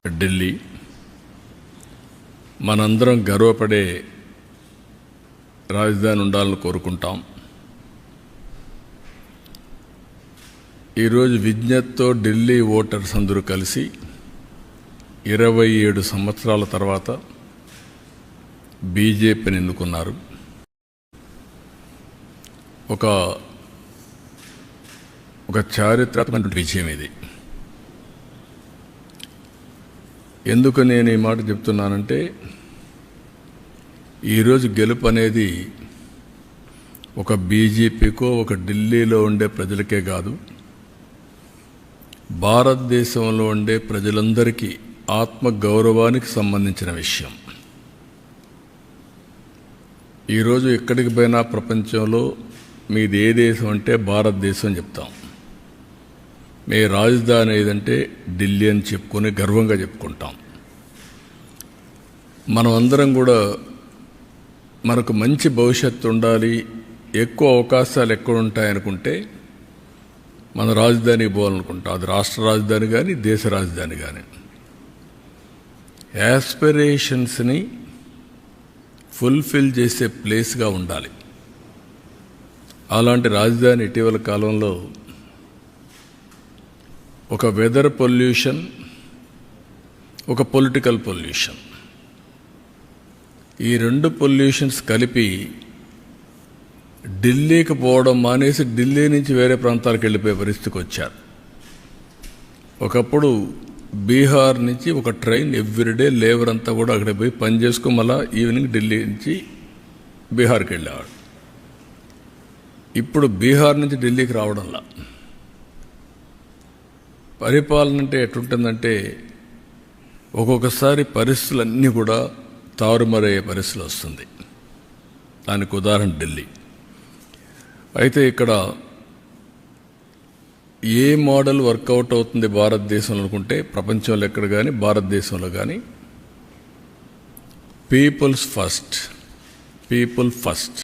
ఢిల్లీ మనందరం గర్వపడే రాజధాని ఉండాలని కోరుకుంటాం. ఈరోజు విజ్ఞతతో ఢిల్లీ ఓటర్స్ అందరూ కలిసి 27 సంవత్సరాల తర్వాత బీజేపీని ఎన్నుకున్నారు. ఒక చారిత్రాత్మక విజయం ఇది. ఎందుకు నేను ఈ మాట చెప్తున్నానంటే, ఈరోజు గెలుపు అనేది ఒక బీజేపీకో ఒక ఢిల్లీలో ఉండే ప్రజలకే కాదు, భారతదేశంలో ఉండే ప్రజలందరికీ ఆత్మ గౌరవానికి సంబంధించిన విషయం. ఈరోజు ఎక్కడికి పోయినా ప్రపంచంలో మీది ఏ దేశం అంటే భారతదేశం చెప్తాం. మీ రాజధాని ఏదంటే ఢిల్లీ అని చెప్పుకొని గర్వంగా చెప్పుకుంటాం. మనం అందరం కూడా మనకు మంచి భవిష్యత్తు ఉండాలి, ఎక్కువ అవకాశాలు ఎక్కడ ఉంటాయనుకుంటే మన రాజధానికి పోవాలనుకుంటాం. అది రాష్ట్ర రాజధాని కానీ దేశ రాజధాని కానీ. యాస్పిరేషన్స్ని ఫుల్ఫిల్ చేసే ప్లేస్గా ఉండాలి. అలాంటి రాజధాని ఇటీవల కాలంలో ఒక వెదర్ పొల్యూషన్, ఒక పొలిటికల్ పొల్యూషన్, ఈ రెండు పొల్యూషన్స్ కలిపి ఢిల్లీకి పోవడం మానేసి ఢిల్లీ నుంచి వేరే ప్రాంతాలకు వెళ్ళిపోయే పరిస్థితికి వచ్చారు. ఒకప్పుడు బీహార్ నుంచి ఒక ట్రైన్ ఎవ్రీడే లేబర్ అంతా కూడా అక్కడికి పోయి పని చేసుకుని మళ్ళా ఈవినింగ్ ఢిల్లీ నుంచి బీహార్కి వెళ్ళేవాడు. ఇప్పుడు బీహార్ నుంచి ఢిల్లీకి రావడంలా పరిపాలన అంటే ఎట్లుంటుందంటే, ఒక్కొక్కసారి పరిస్థితులన్నీ కూడా తారుమారయ్యే పరిస్థితులు వస్తుంది. దానికి ఉదాహరణ ఢిల్లీ. అయితే ఇక్కడ ఏ మోడల్ వర్కౌట్ అవుతుంది భారతదేశంలో అనుకుంటే, ప్రపంచంలో ఎక్కడ కానీ భారతదేశంలో కానీ పీపుల్ ఫస్ట్.